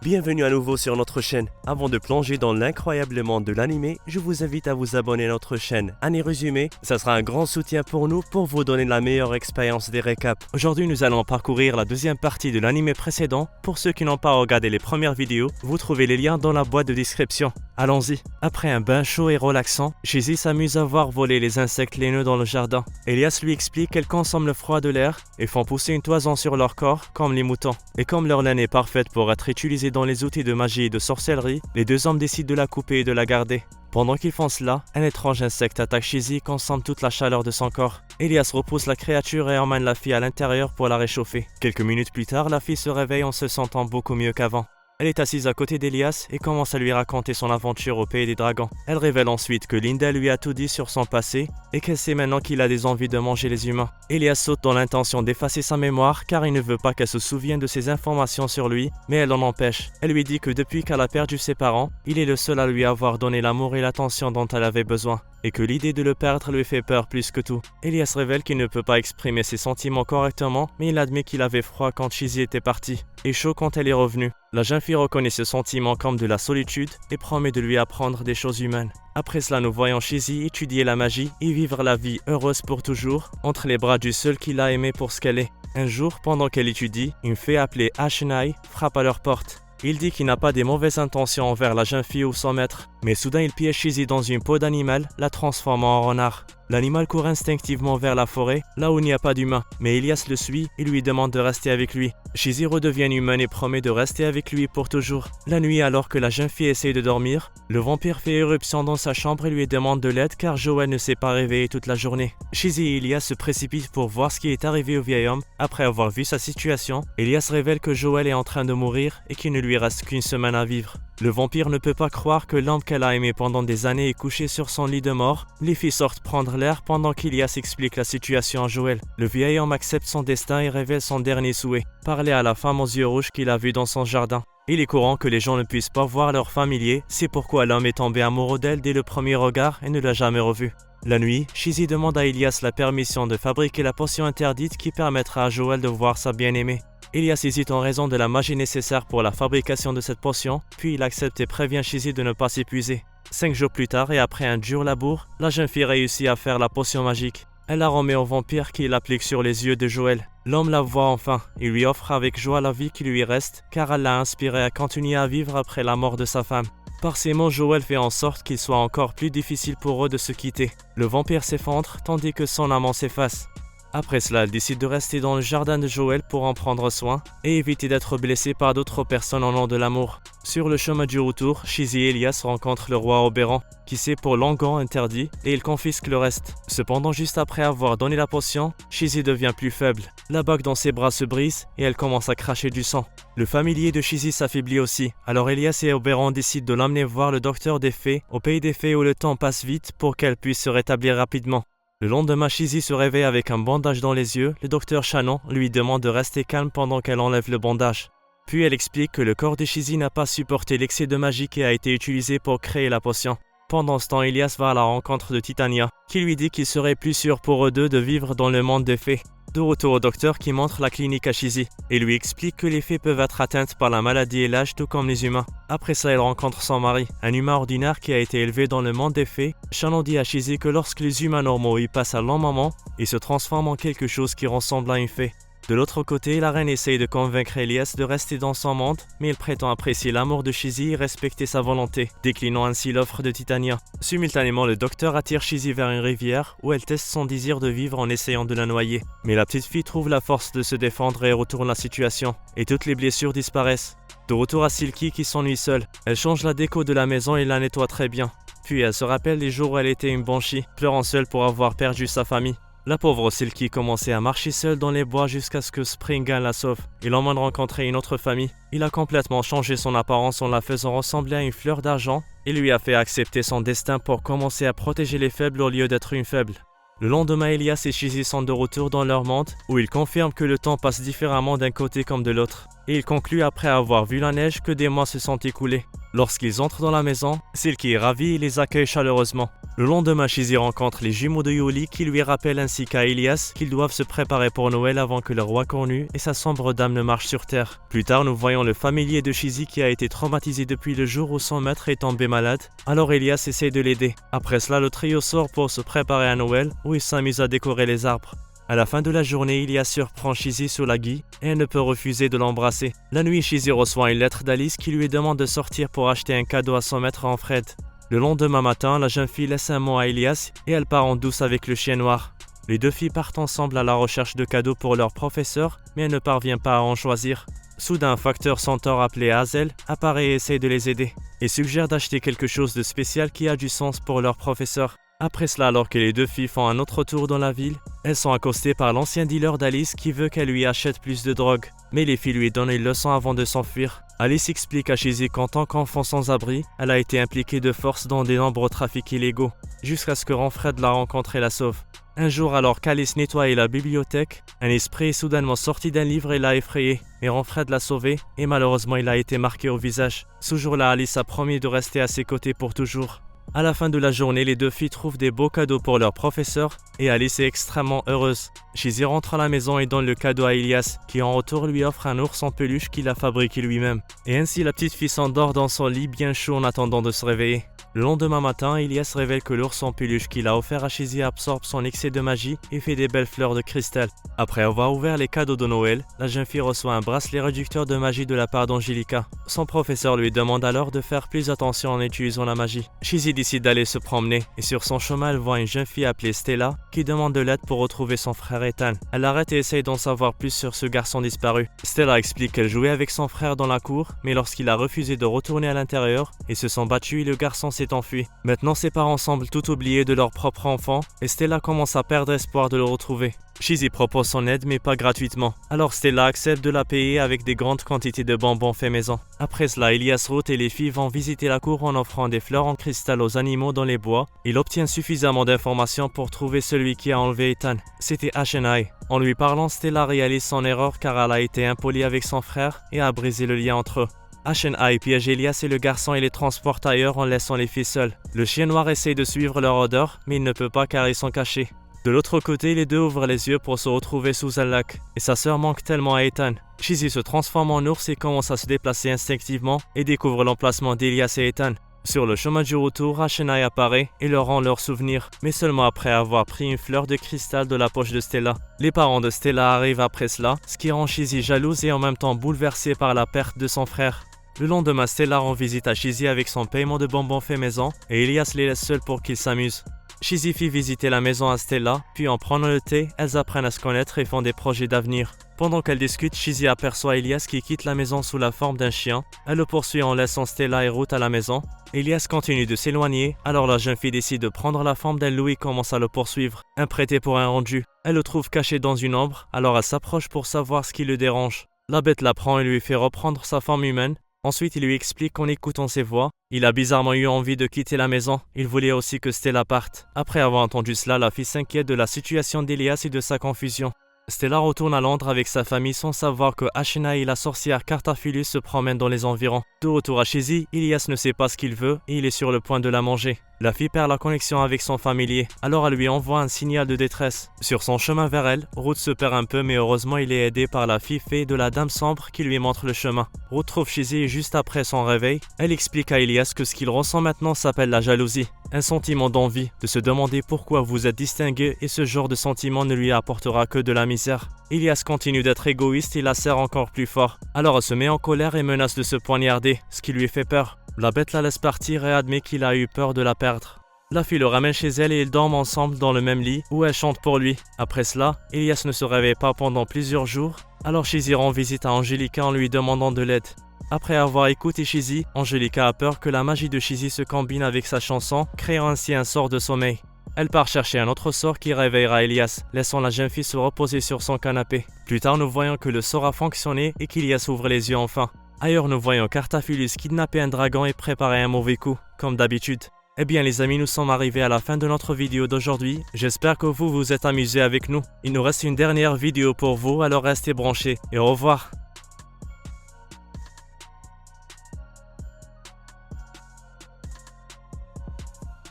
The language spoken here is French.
Bienvenue à nouveau sur notre chaîne. Avant de plonger dans l'incroyable monde de l'anime, je vous invite à vous abonner à notre chaîne. Année résumé, ça sera un grand soutien pour nous pour vous donner la meilleure expérience des récaps. Aujourd'hui, nous allons parcourir la deuxième partie de l'anime précédent. Pour ceux qui n'ont pas regardé les premières vidéos, vous trouvez les liens dans la boîte de description. Allons-y. Après un bain chaud et relaxant, Shizzy s'amuse à voir voler les insectes laineux dans le jardin. Elias lui explique qu'elles consomment le froid de l'air et font pousser une toison sur leur corps comme les moutons. Et comme leur laine est parfaite pour être utilisée dans les outils de magie et de sorcellerie, les deux hommes décident de la couper et de la garder. Pendant qu'ils font cela, un étrange insecte attaque Shizzy et consomme toute la chaleur de son corps. Elias repousse la créature et emmène la fille à l'intérieur pour la réchauffer. Quelques minutes plus tard, la fille se réveille en se sentant beaucoup mieux qu'avant. Elle est assise à côté d'Elias et commence à lui raconter son aventure au pays des dragons. Elle révèle ensuite que Linda lui a tout dit sur son passé et qu'elle sait maintenant qu'il a des envies de manger les humains. Elias saute dans l'intention d'effacer sa mémoire car il ne veut pas qu'elle se souvienne de ces informations sur lui, mais elle en empêche. Elle lui dit que depuis qu'elle a perdu ses parents, il est le seul à lui avoir donné l'amour et l'attention dont elle avait besoin, et que l'idée de le perdre lui fait peur plus que tout. Elias révèle qu'il ne peut pas exprimer ses sentiments correctement, mais il admet qu'il avait froid quand Shizzy était partie, et chaud quand elle est revenue. La jeune fille reconnaît ce sentiment comme de la solitude et promet de lui apprendre des choses humaines. Après cela, nous voyons Shizzy étudier la magie et vivre la vie heureuse pour toujours, entre les bras du seul qui l'a aimée pour ce qu'elle est. Un jour, pendant qu'elle étudie, une fée appelée Ashenai frappe à leur porte. Il dit qu'il n'a pas des mauvaises intentions envers la jeune fille ou son maître, mais soudain il piège Shizzy dans une peau d'animal, la transformant en renard. L'animal court instinctivement vers la forêt, là où il n'y a pas d'humain, mais Elias le suit et lui demande de rester avec lui. Shizzy redevient humaine et promet de rester avec lui pour toujours. La nuit, alors que la jeune fille essaye de dormir, le vampire fait éruption dans sa chambre et lui demande de l'aide car Joel ne s'est pas réveillé toute la journée. Shizzy et Elias se précipitent pour voir ce qui est arrivé au vieil homme. Après avoir vu sa situation, Elias révèle que Joel est en train de mourir et qu'il ne lui reste qu'une semaine à vivre. Le vampire ne peut pas croire que l'homme qu'elle a aimé pendant des années est couché sur son lit de mort. Les filles sortent prendre l'air pendant qu'Elias explique la situation à Joel. Le vieil homme accepte son destin et révèle son dernier souhait, parler à la femme aux yeux rouges qu'il a vue dans son jardin. Il est courant que les gens ne puissent pas voir leurs familiers, c'est pourquoi l'homme est tombé amoureux d'elle dès le premier regard et ne l'a jamais revue. La nuit, Shizzy demande à Elias la permission de fabriquer la potion interdite qui permettra à Joel de voir sa bien-aimée. Elias hésite en raison de la magie nécessaire pour la fabrication de cette potion, puis il accepte et prévient Shizzy de ne pas s'épuiser. 5 jours plus tard et après un dur labour, la jeune fille réussit à faire la potion magique. Elle la remet au vampire qui l'applique sur les yeux de Joel. L'homme la voit enfin et lui offre avec joie la vie qui lui reste car elle l'a inspiré à continuer à vivre après la mort de sa femme. Par ces mots, Joel fait en sorte qu'il soit encore plus difficile pour eux de se quitter. Le vampire s'effondre tandis que son amant s'efface. Après cela, elle décide de rester dans le jardin de Joel pour en prendre soin et éviter d'être blessée par d'autres personnes au nom de l'amour. Sur le chemin du retour, Shizzy et Elias rencontrent le roi Oberon, qui sait pour l'engan interdit et il confisque le reste. Cependant, juste après avoir donné la potion, Shizzy devient plus faible. La bague dans ses bras se brise et elle commence à cracher du sang. Le familier de Shizzy s'affaiblit aussi, alors Elias et Oberon décident de l'emmener voir le docteur des fées au pays des fées où le temps passe vite pour qu'elle puisse se rétablir rapidement. Le lendemain, Shizzy se réveille avec un bandage dans les yeux. Le docteur Shannon lui demande de rester calme pendant qu'elle enlève le bandage. Puis elle explique que le corps de Shizzy n'a pas supporté l'excès de magie qui a été utilisé pour créer la potion. Pendant ce temps, Elias va à la rencontre de Titania, qui lui dit qu'il serait plus sûr pour eux deux de vivre dans le monde des fées. De retour au docteur qui montre la clinique à Shizzy et lui explique que les fées peuvent être atteintes par la maladie et l'âge tout comme les humains. Après ça, elle rencontre son mari, un humain ordinaire qui a été élevé dans le monde des fées. Shannon dit à Shizzy que lorsque les humains normaux y passent un long moment, ils se transforment en quelque chose qui ressemble à une fée. De l'autre côté, la reine essaye de convaincre Elias de rester dans son monde, mais il prétend apprécier l'amour de Shizzy et respecter sa volonté, déclinant ainsi l'offre de Titania. Simultanément, le docteur attire Shizzy vers une rivière où elle teste son désir de vivre en essayant de la noyer. Mais la petite fille trouve la force de se défendre et retourne la situation, et toutes les blessures disparaissent. De retour à Silky qui s'ennuie seule, elle change la déco de la maison et la nettoie très bien. Puis elle se rappelle les jours où elle était une banshee, pleurant seule pour avoir perdu sa famille. La pauvre Silky commençait à marcher seule dans les bois jusqu'à ce que Springan la sauve et l'emmène rencontrer une autre famille. Il a complètement changé son apparence en la faisant ressembler à une fleur d'argent et lui a fait accepter son destin pour commencer à protéger les faibles au lieu d'être une faible. Le lendemain, Elias et Shizzy sont de retour dans leur monde où ils confirment que le temps passe différemment d'un côté comme de l'autre. et il conclut après avoir vu la neige que des mois se sont écoulés. Lorsqu'ils entrent dans la maison, Silky est ravi et les accueille chaleureusement. Le lendemain, Shizzy rencontre les jumeaux de Yuli qui lui rappellent ainsi qu'à Elias qu'ils doivent se préparer pour Noël avant que le roi cornu et sa sombre dame ne marchent sur terre. Plus tard, nous voyons le familier de Shizzy qui a été traumatisé depuis le jour où son maître est tombé malade. Alors Elias essaie de l'aider. Après cela, le trio sort pour se préparer à Noël où ils s'amusent à décorer les arbres. À la fin de la journée, Elias surprend Shizzy sur la gui et elle ne peut refuser de l'embrasser. La nuit, Shizzy reçoit une lettre d'Alice qui lui demande de sortir pour acheter un cadeau à son maître en Fred. Le lendemain matin, la jeune fille laisse un mot à Elias et elle part en douce avec le chien noir. Les deux filles partent ensemble à la recherche de cadeaux pour leur professeur, mais elle ne parvient pas à en choisir. Soudain, un facteur centaure appelé Hazel apparaît et essaie de les aider, et suggère d'acheter quelque chose de spécial qui a du sens pour leur professeur. Après cela, alors que les deux filles font un autre tour dans la ville, elles sont accostées par l'ancien dealer d'Alice qui veut qu'elle lui achète plus de drogue. Mais les filles lui donnent une leçon avant de s'enfuir. Alice explique à Shizzy qu'en tant qu'enfant sans abri, elle a été impliquée de force dans de nombreux trafics illégaux, jusqu'à ce que Ronfred la rencontre et la sauve. Un jour, alors qu'Alice nettoyait la bibliothèque, un esprit est soudainement sorti d'un livre et l'a effrayée. Mais Ronfred l'a sauvée et malheureusement il a été marqué au visage. Ce jour-là, Alice a promis de rester à ses côtés pour toujours. À la fin de la journée, les deux filles trouvent des beaux cadeaux pour leur professeur et Alice est extrêmement heureuse. Shizzy rentre à la maison et donne le cadeau à Elias, qui en retour lui offre un ours en peluche qu'il a fabriqué lui-même. Et ainsi, la petite fille s'endort dans son lit bien chaud en attendant de se réveiller. Le lendemain matin, Elias révèle que l'ours en peluche qu'il a offert à Shizzy absorbe son excès de magie et fait des belles fleurs de cristal. Après avoir ouvert les cadeaux de Noël, la jeune fille reçoit un bracelet réducteur de magie de la part d'Angelica. Son professeur lui demande alors de faire plus attention en utilisant la magie. Shizzy décide d'aller se promener et sur son chemin, elle voit une jeune fille appelée Stella qui demande de l'aide pour retrouver son frère Ethan. Elle l'arrête et essaye d'en savoir plus sur ce garçon disparu. Stella explique qu'elle jouait avec son frère dans la cour, mais lorsqu'il a refusé de retourner à l'intérieur, ils se sont battus et le garçon s'est enfui. Maintenant, ses parents semblent tout oublier de leur propre enfant et Stella commence à perdre espoir de le retrouver. Shizzy propose son aide mais pas gratuitement. Alors Stella accepte de la payer avec des grandes quantités de bonbons faits maison. Après cela, Elias Roth et les filles vont visiter la cour en offrant des fleurs en cristal aux animaux dans les bois. Il obtient suffisamment d'informations pour trouver celui qui a enlevé Ethan. C'était Ashenai. En lui parlant, Stella réalise son erreur car elle a été impolie avec son frère et a brisé le lien entre eux. Ashenai piège Elias et le garçon et les transporte ailleurs en laissant les filles seules. Le chien noir essaie de suivre leur odeur, mais il ne peut pas car ils sont cachés. De l'autre côté, les deux ouvrent les yeux pour se retrouver sous un lac, et sa sœur manque tellement à Ethan. Shizzy se transforme en ours et commence à se déplacer instinctivement et découvre l'emplacement d'Elias et Ethan. Sur le chemin du retour, Ashenai apparaît et leur rend leurs souvenirs, mais seulement après avoir pris une fleur de cristal de la poche de Stella. Les parents de Stella arrivent après cela, ce qui rend Shizzy jalouse et en même temps bouleversée par la perte de son frère. Le lendemain, Stella rend visite à Shizzy avec son paiement de bonbons fait maison et Elias les laisse seuls pour qu'ils s'amusent. Shizzy fit visiter la maison à Stella, puis en prenant le thé, elles apprennent à se connaître et font des projets d'avenir. Pendant qu'elles discutent, Shizzy aperçoit Elias qui quitte la maison sous la forme d'un chien. Elle le poursuit en laissant Stella et Ruth à la maison. Elias continue de s'éloigner, alors la jeune fille décide de prendre la forme d'un loup et commence à le poursuivre, prêté pour un rendu. Elle le trouve caché dans une ombre, alors elle s'approche pour savoir ce qui le dérange. La bête la prend et lui fait reprendre sa forme humaine. Ensuite, il lui explique qu'en écoutant ses voix, il a bizarrement eu envie de quitter la maison. Il voulait aussi que Stella parte. Après avoir entendu cela, la fille s'inquiète de la situation d'Elias et de sa confusion. Stella retourne à Londres avec sa famille sans savoir que Ashenai et la sorcière Cartaphilus se promènent dans les environs. De retour à Shizzy, Elias ne sait pas ce qu'il veut et il est sur le point de la manger. La fille perd la connexion avec son familier, alors elle lui envoie un signal de détresse. Sur son chemin vers elle, Ruth se perd un peu mais heureusement il est aidé par la fille fée de la Dame Sombre qui lui montre le chemin. Ruth trouve Shizzy juste après son réveil. Elle explique à Elias que ce qu'il ressent maintenant s'appelle la jalousie. Un sentiment d'envie, de se demander pourquoi vous êtes distingué et ce genre de sentiment ne lui apportera que de la misère. Elias continue d'être égoïste et la serre encore plus fort. Alors elle se met en colère et menace de se poignarder, ce qui lui fait peur. La bête la laisse partir et admet qu'il a eu peur de la perdre. La fille le ramène chez elle et ils dorment ensemble dans le même lit où elle chante pour lui. Après cela, Elias ne se réveille pas pendant plusieurs jours. Alors Shizzy rend visite à Angelica en lui demandant de l'aide. Après avoir écouté Shizzy, Angelica a peur que la magie de Shizzy se combine avec sa chanson, créant ainsi un sort de sommeil. Elle part chercher un autre sort qui réveillera Elias, laissant la jeune fille se reposer sur son canapé. Plus tard, nous voyons que le sort a fonctionné et qu'Elias ouvre les yeux enfin. Ailleurs, nous voyons Cartaphilus kidnapper un dragon et préparer un mauvais coup, comme d'habitude. Eh bien les amis, nous sommes arrivés à la fin de notre vidéo d'aujourd'hui. J'espère que vous vous êtes amusés avec nous. Il nous reste une dernière vidéo pour vous, alors restez branchés et au revoir.